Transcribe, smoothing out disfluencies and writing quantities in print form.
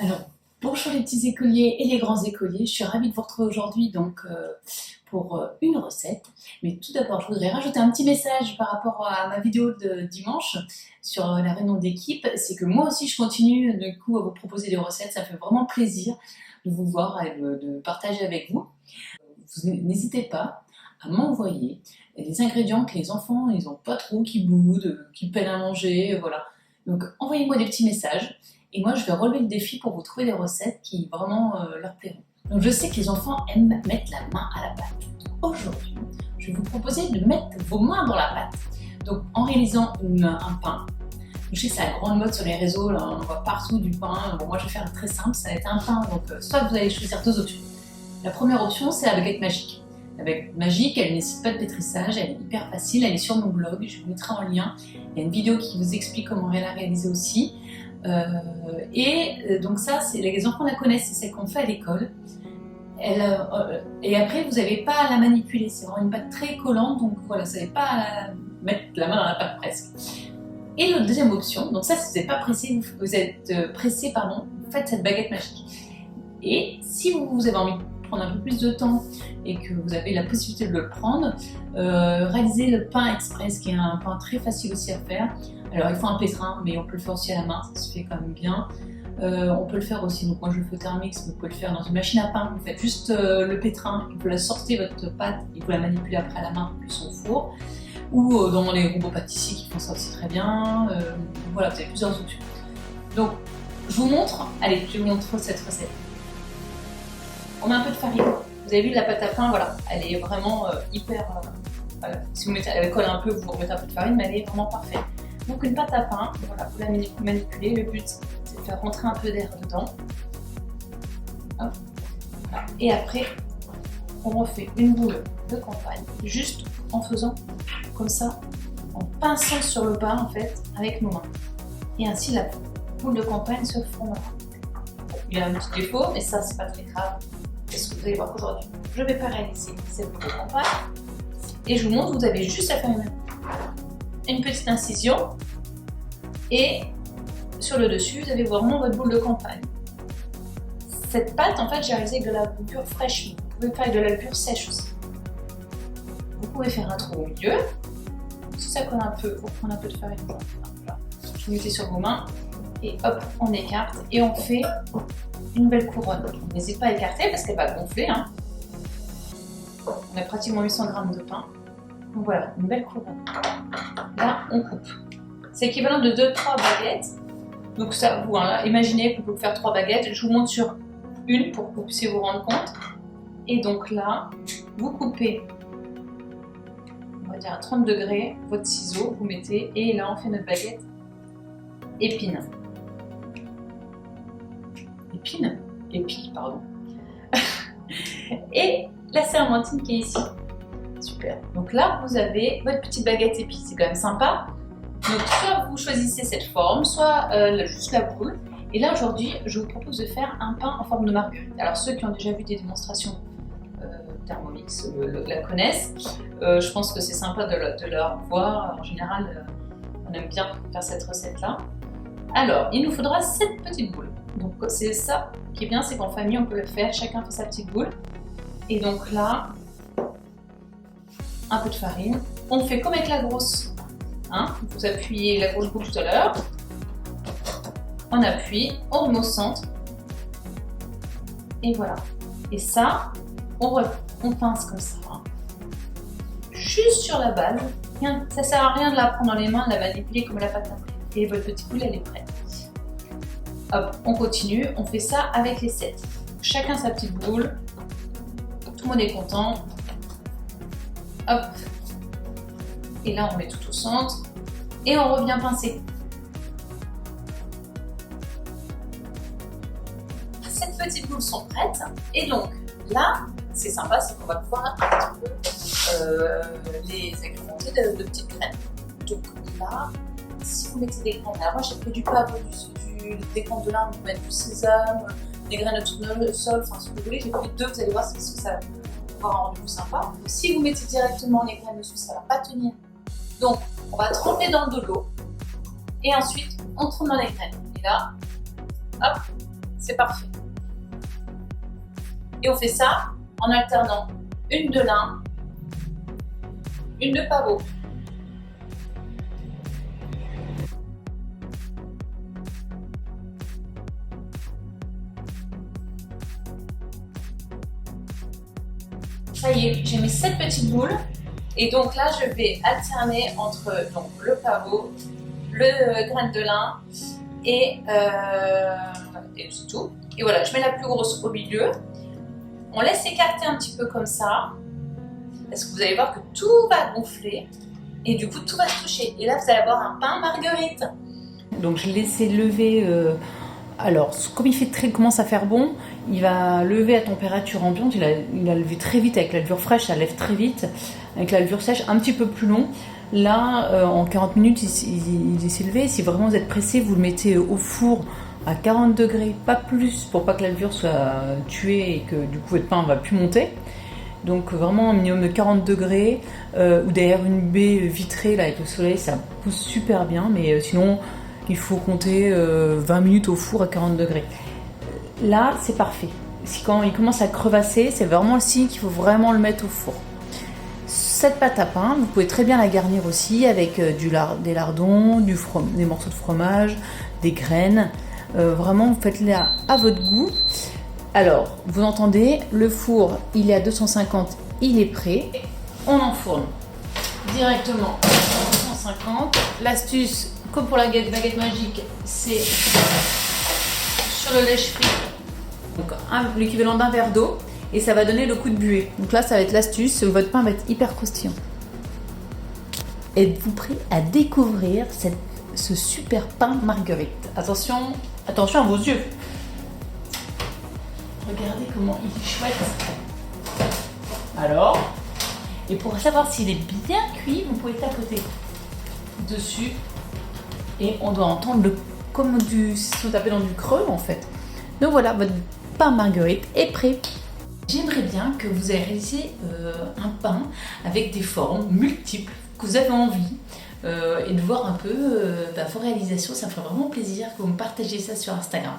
Alors, bonjour les petits écoliers et les grands écoliers, je suis ravie de vous retrouver aujourd'hui pour une recette. Mais tout d'abord, je voudrais rajouter un petit message par rapport à ma vidéo de dimanche sur la réunion d'équipe. C'est que moi aussi, je continue du coup à vous proposer des recettes. Ça me fait vraiment plaisir de vous voir et de partager avec vous. N'hésitez pas à m'envoyer les ingrédients que les enfants ils n'ont pas trop, qui boudent, qui peinent à manger, voilà. Donc envoyez-moi des petits messages et moi je vais relever le défi pour vous trouver des recettes qui vraiment leur plairont. Donc je sais que les enfants aiment mettre la main à la pâte. Aujourd'hui, je vais vous proposer de mettre vos mains dans la pâte. Donc en réalisant un pain. Je sais que c'est la grande mode sur les réseaux, là, on voit partout du pain. Bon, moi je vais faire très simple, ça va être un pain. Donc soit vous allez choisir deux options. La première option, c'est la baguette magique. La baguette magique, elle ne nécessite pas de pétrissage, elle est hyper facile, elle est sur mon blog, je vous mettrai en lien. Il y a une vidéo qui vous explique comment la réaliser aussi. Donc ça, les enfants la connaissent, c'est celle qu'on fait à l'école. Et après, vous n'avez pas à la manipuler, c'est vraiment une pâte très collante, donc voilà, vous n'avez pas à mettre la main dans la pâte presque. Et la deuxième option, donc ça, si vous n'êtes pas pressé, vous êtes pressé, pardon, vous faites cette baguette magique. Et si vous avez envie de prendre un peu plus de temps et que vous avez la possibilité de le prendre, réalisez le pain express qui est un pain très facile aussi à faire. Alors il faut un pétrin, mais on peut le faire aussi à la main, ça se fait quand même bien. On peut le faire aussi, donc moi je le fais au Thermomix, mais vous pouvez le faire dans une machine à pain. Vous faites juste le pétrin, vous la sortez votre pâte et vous la manipulez après à la main depuis son four. Ou dans les robots pâtissiers qui font ça aussi très bien. Voilà, vous avez plusieurs options. Donc je vous montre, allez, je vais vous montrer cette recette. On met un peu de farine. Vous avez vu la pâte à pain, voilà, elle est vraiment hyper. Voilà. Si vous mettez, elle colle un peu, vous remettez un peu de farine, mais elle est vraiment parfaite. Donc une pâte à pain, voilà, vous la manipulez. Le but, c'est de faire rentrer un peu d'air dedans. Hop. Voilà. Et après, on refait une boule de campagne, juste en faisant comme ça, en pinçant sur le pain en fait, avec nos mains. Et ainsi, la boule de campagne se fondra. Il y a un petit défaut, mais ça, c'est pas très grave. C'est ce que vous allez voir qu'aujourd'hui, je vais pas réaliser cette boule de campagne. Et je vous montre, vous avez juste à faire une petite incision. Et sur le dessus, vous avez vraiment votre boule de campagne. Cette pâte, en fait, j'ai réalisé avec de la levure fraîche. Vous pouvez faire avec de la levure sèche aussi. Vous pouvez faire un trou au milieu. Si ça colle un peu, vous prenez un peu de farine. Voilà. Vous mettez sur vos mains. Et hop, on écarte et on fait une belle couronne. N'hésitez pas à écarter parce qu'elle va gonfler. Hein. On a pratiquement 800 g de pain. Donc voilà, une belle couronne. Là, on coupe. C'est équivalent de 2-3 baguettes. Donc ça, vous hein, imaginez que vous pouvez faire 3 baguettes. Je vous montre sur une pour que vous puissiez vous rendre compte. Et donc là, vous coupez, on va dire à 30 degrés, votre ciseau, vous mettez, et là on fait notre baguette épine. Épi, pardon. Et la sermentine qui est ici. Super. Donc là, vous avez votre petite baguette épi, c'est quand même sympa. Donc soit vous choisissez cette forme, soit juste la boule. Et là aujourd'hui, je vous propose de faire un pain en forme de marguerite. Alors ceux qui ont déjà vu des démonstrations Thermomix la connaissent. Je pense que c'est sympa de leur voir. En général, on aime bien faire cette recette-là. Alors, il nous faudra 7 petites boules. Donc c'est ça qui est bien, c'est qu'en famille on peut le faire, chacun fait sa petite boule. Et donc là, un peu de farine. On fait comme avec la grosse. Hein, vous appuyez la grosse boule tout à l'heure. On appuie, on remet au centre. Et voilà. Et ça, on pince comme ça. Hein. Juste sur la base. Ça sert à rien de la prendre dans les mains, de la manipuler comme la pâte à pain. Et votre petite boule, elle est prête. Hop, on continue, on fait ça avec les 7. Chacun sa petite boule. Tout le monde est content. Hop. Et là, on met tout au centre. Et on revient pincer. Ces petites boules sont prêtes. Et donc, là, c'est sympa, c'est qu'on va pouvoir un petit peu les agrémenter de petites graines. Donc là, si vous mettez des graines, alors moi j'ai pris du pavot, des graines de lin, vous mettez du sésame, des graines de tournesol, enfin ce que vous voulez, j'ai pris 2, vous allez voir parce que ça va avoir un rendu sympa. Si vous mettez directement les graines dessus, ça ne va pas tenir. Donc on va tremper dans de l'eau et ensuite on trempe dans les graines. Et là, hop, c'est parfait. Et on fait ça en alternant une de lin, une de pavot. Ça y est, j'ai mes 7 petites boules. Et donc là, je vais alterner entre donc, le pavot, le grain de lin et c'est tout. Et voilà, je mets la plus grosse au milieu. On laisse écarter un petit peu comme ça. Parce que vous allez voir que tout va gonfler. Et du coup, tout va se toucher. Et là, vous allez avoir un pain marguerite. Donc, je laisse lever... Alors, comme commence à faire bon, il va lever à température ambiante. Il a levé très vite avec la levure fraîche, ça lève très vite. Avec la levure sèche, un petit peu plus long. Là, en 40 minutes, il s'est levé. Si vraiment vous êtes pressé, vous le mettez au four à 40 degrés, pas plus, pour pas que la levure soit tuée et que du coup votre pain ne va plus monter. Donc vraiment un minimum de 40 degrés ou derrière une baie vitrée là, avec le soleil, ça pousse super bien. Mais sinon, il faut compter 20 minutes au four à 40 degrés. Là, c'est parfait. Quand il commence à crevasser, c'est vraiment le signe qu'il faut vraiment le mettre au four. Cette pâte à pain, vous pouvez très bien la garnir aussi avec des lardons, des morceaux de fromage, des graines. Vraiment, vous faites-la à votre goût. Alors, vous entendez, le four, il est à 250, il est prêt. On enfourne directement à 250. L'astuce, comme pour la baguette magique, c'est sur le lèche-frit. Donc, l'équivalent d'un verre d'eau. Et ça va donner le coup de buée. Donc là, ça va être l'astuce. Votre pain va être hyper croustillant. Êtes-vous prêt à découvrir ce super pain marguerite? Attention à vos yeux. Regardez comment il est chouette. Alors, et pour savoir s'il est bien cuit, vous pouvez tapoter dessus. Et on doit entendre comme si on tapait dans du creux en fait. Donc voilà, votre pain marguerite est prêt. J'aimerais bien que vous ayez réalisé un pain avec des formes multiples que vous avez envie et de voir un peu vos réalisations. Ça me ferait vraiment plaisir que vous me partagiez ça sur Instagram.